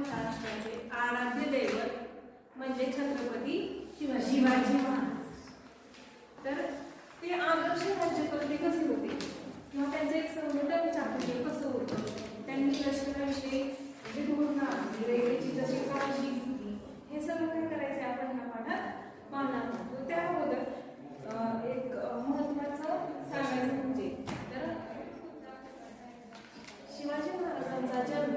महाराष्ट्राचे आराध्य दैवत म्हणजे छत्रपती शिवाजी महाराज। तर ते आदर्श राज्यकर्ते कसे होते किंवा त्यांचं एक संघटन चातुर्य कसं होतं, त्यांनी लष्कराविषयी जे धोरण रेल्वेची जशी काळजी घेतली, हे सगळं काय करायचं आपण ह्या पाठात पाहणार आहोत। त्या अगोदर एक महत्त्वाचं सांगायचं म्हणजे तर शिवाजी महाराजांचा जन्म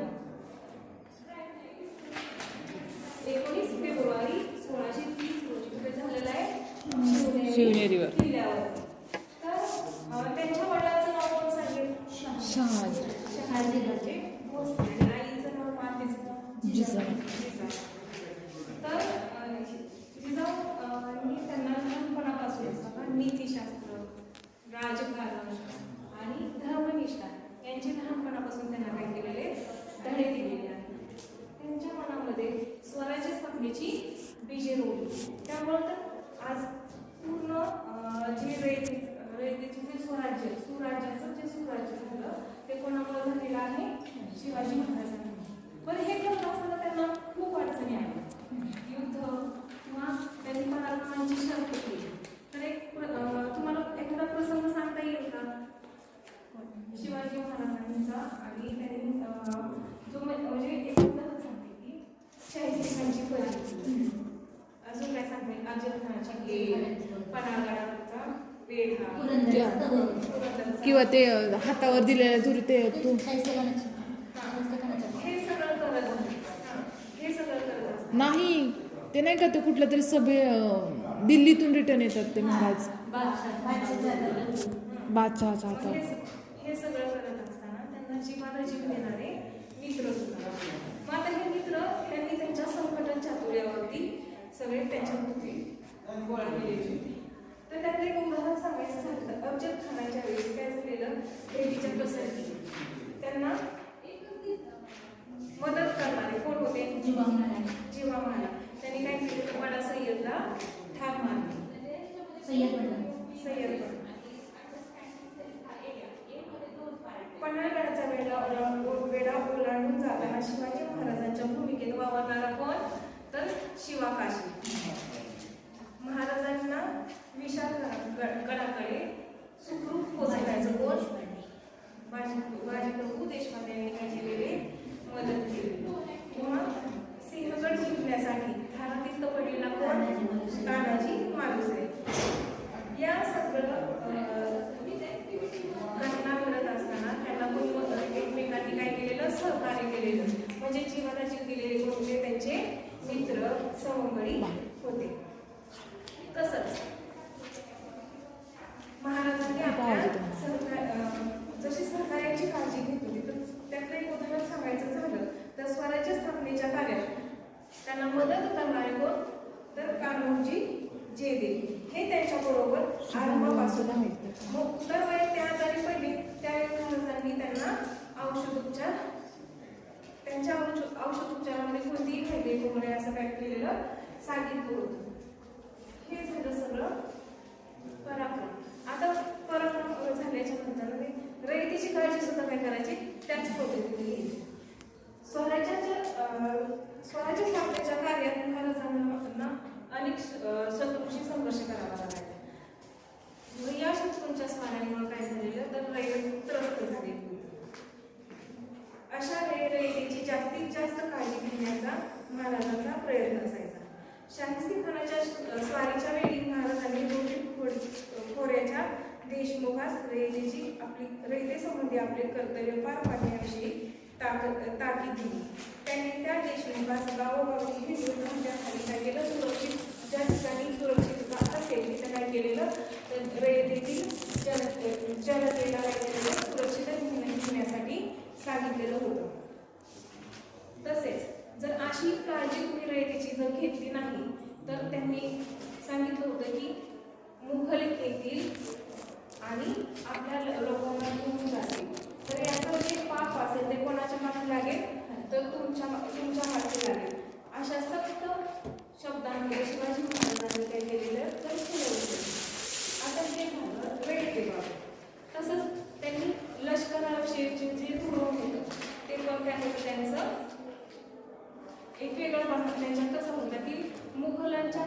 19 फेब्रुवारी 1630 रोजी कुठे झालेला आहे? शिवनेरीवर किल्ल्यावर। तर त्यांच्या वडिलांचं नाव कोण सांगेल? शहाजी राजे भोसले। आईचं नाव मातेचं जिजाऊ। तर जिजाऊंनी त्यांना लहानपणापासून नीतिशास्त्र, राजकारण आणि धर्मनिष्ठा यांचे लहानपणापासून त्यांना काय केलेले धडे दिलेले आहेत। त्यांच्या मनामध्ये स्वराज्य स्थापनेची बीजे रोवली। त्यामुळे तर आज पूर्ण जे रयतेचे जे सुराज्याचं जे सुराज्य झालं ते कोणामुळे झालेलं आहे? शिवाजी महाराजांनी। पण हे करत असताना त्यांना खूप अडचणी आल्या, युद्ध किंवा त्यांनी पराक्रमांची शर्त केली। तर एक तुम्हाला एखादा प्रसंग सांगता येईल का शिवाजी महाराजांचा? आणि त्यांनी जो म्हणजे एक उदाहरण सांगते की शाहिस्तेखानची परी, अजून काय सांगता येईल? अफजलखानाची गेल, पन्हाळगडावरचा वेढा किंवा ते हातावर दिलेल्या धुरी ते तू नाही ते नाही का, ते कुठल्या तरी सभे दिल्लीतून रिटर्न येतात ते महाराज बादशहाच्या हातात। हे सगळं करत असताना त्यांना जीवाला जीव देणारे मित्र सुद्धा। मग आता हे मित्र त्यांनी त्यांच्या संघटन चातुर्यावरती सगळे त्यांच्यावरती गोळा केलेले होते। तर त्यातलं एक उदाहरण सांगायचं झालं तर अफजलखानाच्या वेळेस काय झालेलं, भेटीच्या प्रसंगी त्यांना मदत करणारे कोण होते? जिवा महाराज। त्यांनी काय केलं, बडा सय्यदला ठार मारले। सय्यद पन्हाळगडाचा वेढा ओलांडून जाताना शिवाजी महाराजांच्या भूमिकेत वावरणारा कोण? तर शिवाकाशी। महाराजांना विशाल गडाकडे सुखरूप पोहोचण्याचं कोण? बाजीप्रभू देशपांडे यांनी काय केलेले मदत केली। किंवा सिंहगड जिंकण्यासाठी धारातीर्थ पडलेला कोण? तानाजी मालुसरे। या सगळं घटना घडत असताना त्यांना एकमेकांनी काय केलेलं? सहकार्य केलेलं, म्हणजे जीवाला जीव दिलेले कोणते? त्यांचे मित्र सवंगडी होते। तसंच महाराजांनी आपल्या जशी सहकार्याची काळजी घेत होती, तर त्यातलं एक उदाहरण सांगायचं झालं तर स्वराज्य स्थापनेच्या कार्यात त्यांना मदत करणारे कोण? तर कान्होजी जेदे हे त्यांच्याबरोबर आरंभापासून आहेत। मग दरवेळी त्या आजारी पडले त्यावेळी महाराजांनी त्यांना औषधोपचार, त्यांच्या औषधोपचारामध्ये कोणतीही फायदे होऊ नये असं काय केलेलं सांगितलं होतं। हे झालं सगळं पराक्रम। आता पराक्रम झाल्याच्या नंतर रयतेची काळजी सुद्धा काय करायची? त्याच पद्धतीने स्वराज्य स्थापनेच्या कार्यात महाराजांना अनेक शत्रूंशी संघर्ष करावा लागायचा। या शत्रूंच्या स्वाऱ्यांमुळे काय झालेलं तर रयत त्रस्त झाले। अशा वेळी रयतेची जास्तीत जास्त काळजी घेण्याचा महाराजांचा प्रयत्न असायचा। शाहिस्तेखानाच्या स्वारीच्या वेळी महाराजांनी दोन्ही खोऱ्याच्या देशमुखास रयतेसंबंधी आपले कर्तव्य पार पाडण्याविषयी ताकीद दिली। त्यांनी त्या देशमुखास गावोगावी हिंदू खाली काय केलं? सुरक्षित ज्या ठिकाणी सुरक्षितता असेल तिथं काय केलेलं तर रयतेतील जनतेला काय केलेलं? सुरक्षित घेण्यासाठी सांगितलेलं होतं। तसेच जर अशी काळजी तुम्ही रयतेची जर घेतली नाही तर त्यांनी सांगितलं होतं की मुघल येतील आणि आपल्या लोकांना घेऊन जातील। तर याचं जे पाप असेल ते कोणाच्या मागे लागेल? तर तुमच्या मागे लागेल। अशा सक्त शब्दांमध्ये शिवाजी महाराजांनी काय केलेलं तर केलं। आता हे झालं रयतेबाबत। तसंच त्यांनी लष्कराविषयीचे जे धोरण होतं ते पण काय होतं त्यांचं एक वेगळं त्यांच्यात कसं होतं की मुघलांच्या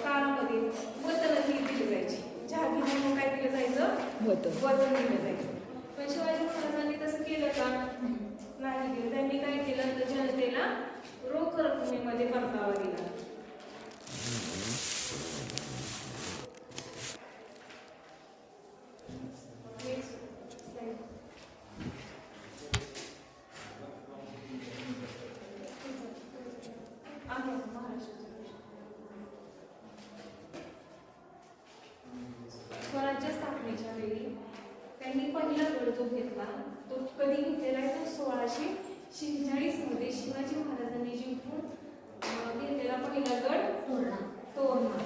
काळामध्ये वतन ही दिली जायची, जहागी म्हणून काय दिलं जायचं, वतन दिलं जायचं. पण शिवाजी महाराजांनी तसं केलं का, नाही केलं. त्यांनी काय केलं तर जनतेला रोख रकमेमध्ये परतावा दिला. स्वराज्य स्थापनेच्या वेळी त्यांनी पहिला गड जो घेतला तो कधी घेतलेला आहे, तो 1646 मध्ये शिवाजी महाराजांनी जिंकून घेतलेला पहिला गड तोरणा.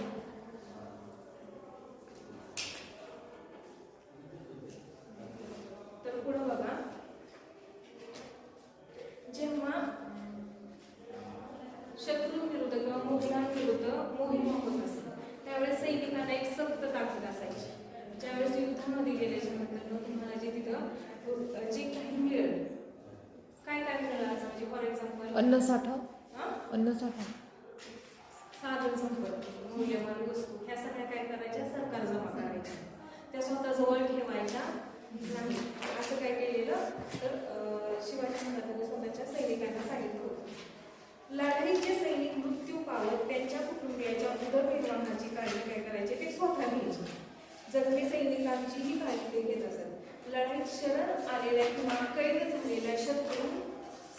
तर पुढे बघा, जेव्हा शत्रूंविरुद्ध किंवा मुघलांविरुद्ध मोहीम होत असेल त्यावेळेस सैनिकांना एक सक्त ताकद असायची. ज्यावेळेस युद्धामध्ये गेल्याच्या नंतर तुम्हाला जे तिथं जे काही मिळेल, काय काय मिळालं असं म्हणजे फॉर एक्झाम्पल अन्नसाठा, साधन संपत्ती, मूल्यवान वस्तू, ह्या सगळ्या काय करायच्या, सरकार जमा करायच्या, त्या स्वतःजवळ ठेवायच्या नाही. असं काय केलेलं तर शिवाजी महाराजांनी स्वतःच्या सैनिकांना सांगितलं होतं. लढाईत जे सैनिक मृत्यू पावत त्यांच्या कुटुंबियाच्या उदरनिर्वाहाची काळजी काय करायचे, ते स्वतः घ्यायचे. जखमी सैनिकांची ही काळजी ते घेत असत. लढाईत शरण आलेल्या किंवा कैद झालेल्या शत्रू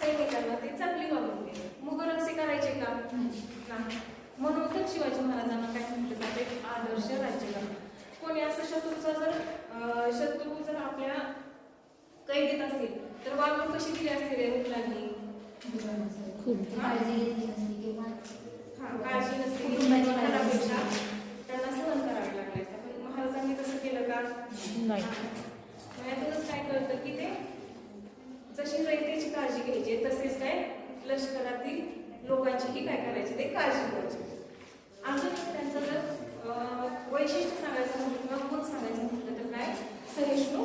सैनिकांना ते चांगली वागणूक देते. मुघल असे करायचे का, नाही. म्हणून तर शिवाजी महाराजांना काय म्हटलं जाते, आदर्श राज्यकारभार. कोणी असं शत्रू जर आपल्या कैदेत असेल तर वागणूक कशी दिली असते रे मुलांनी, काळजी नसते, त्यापेक्षा त्यांना सहन करावे लागले असते. पण महाराजांनी तसं केलं का, नाही. यातूनच काय कळतं की ते जशी रयतेची काळजी घ्यायची तसेच काय लष्करातील लोकांचीही काय करायची, ते काळजी घ्यायची. अजून त्यांचं जर वैशिष्ट्य सांगायचं म्हटलं किंवा गुण सांगायचं म्हटलं तर काय, सहिष्णू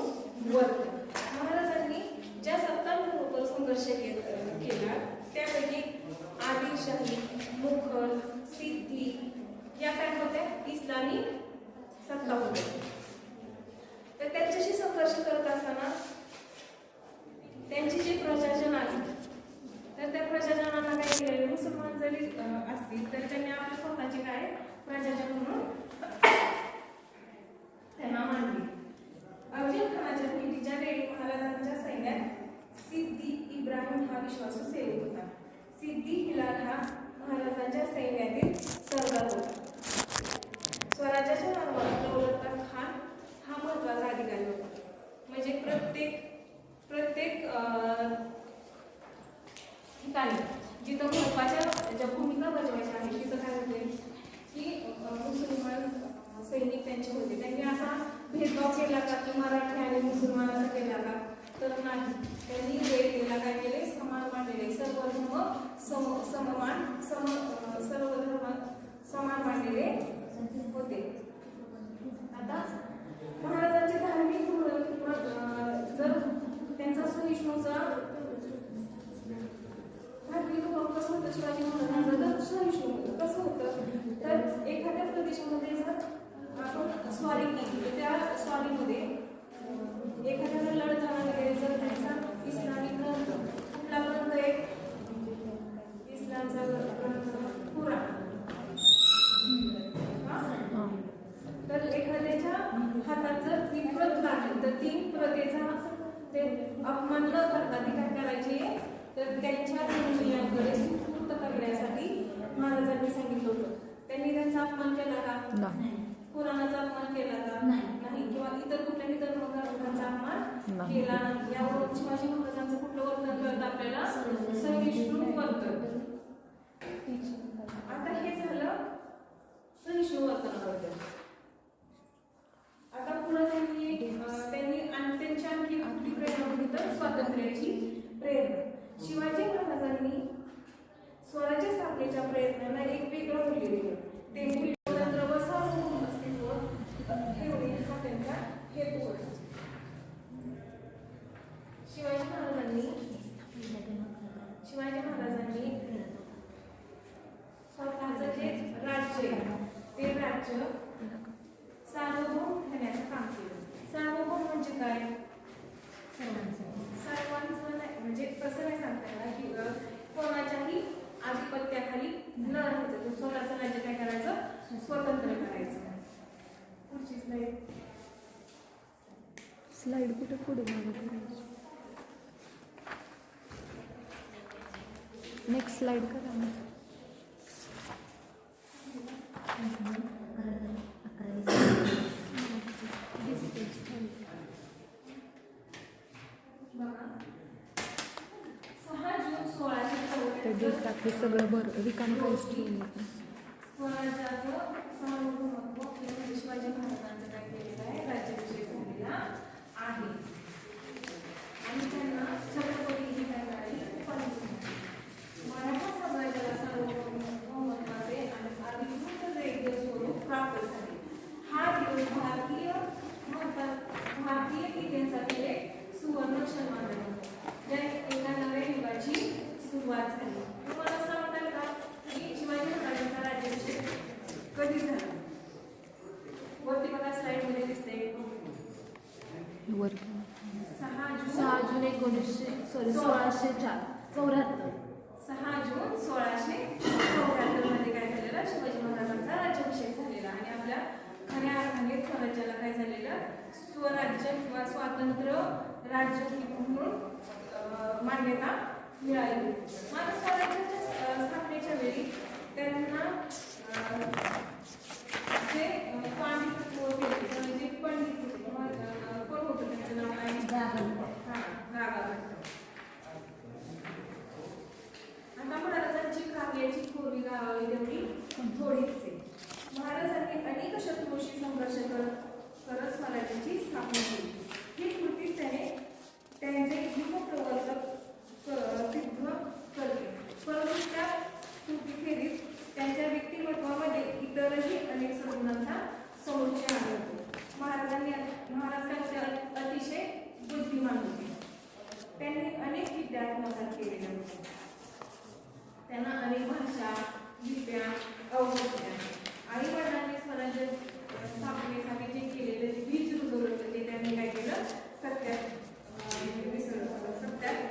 वर्तन. महाराजांनी ज्या सत्तांबरोबर संघर्ष केला त्यापैकी आदिलशाही, मुघल, सिद्धी या काय होत्या, इस्लामी सत्ता होत्या. तर त्यांच्याशी संघर्ष करत असताना त्यांची जी प्रजाजन आली तर त्या प्रजाजनांना काय केलेलं, मुसलमान जरी असतील तर त्यांनी आपल्या स्वतःची काय प्रजाजन म्हणून त्यांना मानली. अफजल खानाच्या भेटीच्या वेळी महाराजांच्या सैन्यात सिद्दी इब्राहिम हा विश्वासू सेवक होता. सिद्दी हिलाल हा महाराजांच्या सैन्यातील सरदार होता. स्वराज्याच्या नावावर दौलतखान खान हा महत्वाचा अधिकारी होता. म्हणजे प्रत्येक ठिकाणी जिथं महत्वाच्या ज्या भूमिका बजावायच्या आहेत तिथं काय होते की मुसलमान सैनिक त्यांचे होते. त्यांनी असा भेदभाव केला का की मराठी आणि मुसलमान असा केला का, तर नाही. त्यांनी वेळेला काय केले, समान मांडलेले, सर्व धर्म सर्व धर्म समान मांडलेले होते. आता महाराजांचे धार्मिक जर त्यांचा सहिष्णूचा धार्मिक कसं होतं, शिवाजी महाराजांचं जर सहिष्णू कसं होतं तर एखाद्या प्रदेशामध्ये जर आपण स्वारी केली तर त्या स्वारीमध्ये एखाद्याला लढताना वगैरे जर त्यांचा इस्लामी ग्रंथ कुठला ग्रंथ आहे, इस्लामचा ग्रंथ कुराण, तर एखाद्याच्या हातात जर ती प्रत लागली तर ती प्रतेचा ते अपमान न करता ती काय करायची, तर त्यांच्या कुटुंबियांकडे सुपूर्द करण्यासाठी महाराजांनी सांगितलं होतं. त्यांनी त्यांचा अपमान केला का, कुराणाचा अपमान केला का, नाही. किंवा इतर कुठल्याही धर्मग्रंथांचा अपमान केला नाही. यावरून शिवाजी महाराजांचं कुठलं वर्तन कळतं आपल्याला, सहिष्णू वर्तन. आता हे झालं सहिष्णू वर्तनाबद्दल. आता पुढे त्यांची आणखी कुठली प्रेरणा होती तर स्वातंत्र्याची प्रेरणा. शिवाजी महाराजांनी स्वराज्य स्थापनेच्या प्रयत्नांना एक वेगळं मूल्य दिलं. ते मूल्य स्वतंत्र व सार्वभौम अस्तित्व ठेवणे हा त्यांचा हेतू होता. शिवाजी महाराजांनी म्हणजे ते राज्य सार्वभौम ठेवण्याचं काम केलं. सार्वभौम म्हणजे काय? सर्वांचं नाही, म्हणजे कसं नाही सांगता येणार की कोणाच्याही आधिपत्याखाली न राहायचं, तो स्वतःचं राज्य काय करायचं, स्वतंत्र करायचं. पुढची स्लाइड कुठे पुढे मागे करायची. नेक्स्ट स्लाइड करा ना. बघा, 6 जून 1644 ते देतात ते सगळं बरं रिकाम काहीच ठेवलं नाही. स्वराज्याचं सार्वभौमत्व म्हणजे शिवाजी महाराजांचं काय केलेलं आहे, राज्याभिषेक झालेला आहे. आणि त्यांना छत्रपती ही काय मिळाली, उपाधी मिळाली. मराठा साम्राज्याला सार्वभौमत्वाचे आणि अधिकृत रेडिओ स्वरूप प्राप्त झाले. हा दिवस भारतीय इतिहासातील एक सुवर्ण क्षण मानला जातो, ज्या एका नव्या युगाची सुरुवात झाली. तुम्हाला असं वाटेल का की शिवाजी महाराजांचा राज्याभिषेक कधी झाला? वरती बघा स्लाइड मध्ये दिसते वर 6 जून 1674. 6 जून 1674 मध्ये काय झालेलं, शिवाजी महाराजांचा राज्याभिषेक झालेला. आणि आपल्या खऱ्या अर्थाने स्वराज्याला काय झालेलं, स्वराज्य किंवा स्वातंत्र्य राज्य म्हणून मान्यता मिळाली. मात्र स्वराज्याच्या स्थापनेच्या वेळी त्यांना जे पांडित्य होते, जे पंडित होते किंवा कोण होतं त्यांचं नाव काय, गागाभट्ट. आता महाराजांची कार्याची पूर्वी गावावी तेवढी थोडीच आहे. महाराजांनी अनेक शत्रूंशी संघर्ष करत स्वराज्याची स्थापना केली. ही कृती त्याने त्यांचे युगप्रवर्तक सिद्ध करते. परंतु त्या कृतीखेरीज त्यांच्या व्यक्तिमत्वामध्ये इतरही अनेक सद्गुणांचा समुच्चय आढळतो. महाराज काय अतिशय बुद्धिमान होते. त्यांनी अनेक विद्या आत्मसात केलेल्या होत्या. त्यांना अनेक भाषा, लिप्या अवगत होत्या. आई वडिलांनी स्वराज्य स्थापनेसाठी जे केलेले बीज रुजवलं होतं ते त्यांनी काय केलं, सत्यात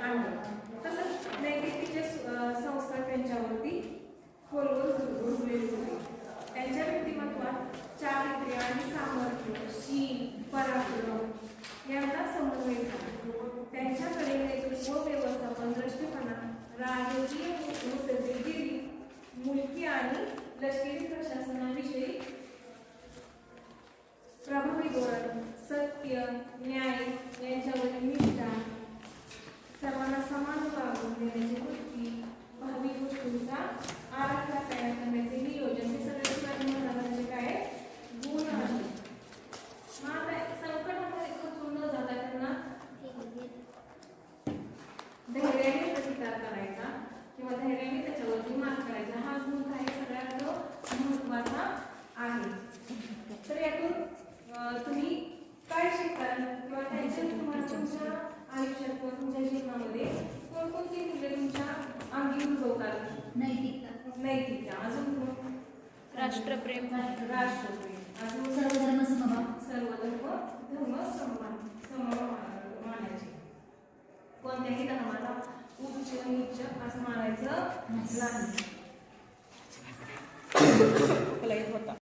आणलं. तसंच नैतिकतेचे संस्कार त्यांच्यावरती खोलवर रुजलेले होते. त्यांच्या व्यक्तिमत्वात चारित्र्य आणि सामर्थ्य, शील, पराक्रम यांचा समन्वय झाला. त्यांच्याकडे नेतृत्व, व्यवस्थापन, दृष्टीपणा, राजकीय मुत्सद्देगिरी, मुलकी आणि लष्करी प्रशासनाविषयी प्रभावी धोरण, सत्य, न्याय यांच्यावरील निष्ठा, सर्वांना समान वागणूक देण्याची वृत्ती, भावी गोष्टींचा आराखडा तयार करण्याचे नियोजन, हे सगळे शिवाजी महाराजांचे काय गुण आहेत. मग आता संकटामध्ये खचून न जाता त्यांना धैर्याने प्रतिकार करायचा किंवा धैर्याने त्याच्यावरती मात करायचा, हा गुण काय सगळ्यात महत्त्वाचा आहे. तर यातून तुम्ही काय शिकाल किंवा त्यांच्या तुम्हाला तुमच्या आयुष्यात किंवा तुमच्या जीवनामध्ये कोणकोणती मूल्ये तुमच्या अंगी रुजवतात? नैतिकता, अजून राष्ट्रप्रेम, अजून सर्वधर्म समभाव, धर्म समान मानायचे. कोणत्याही धर्माला उच्च नीच असं मानायचं नाही.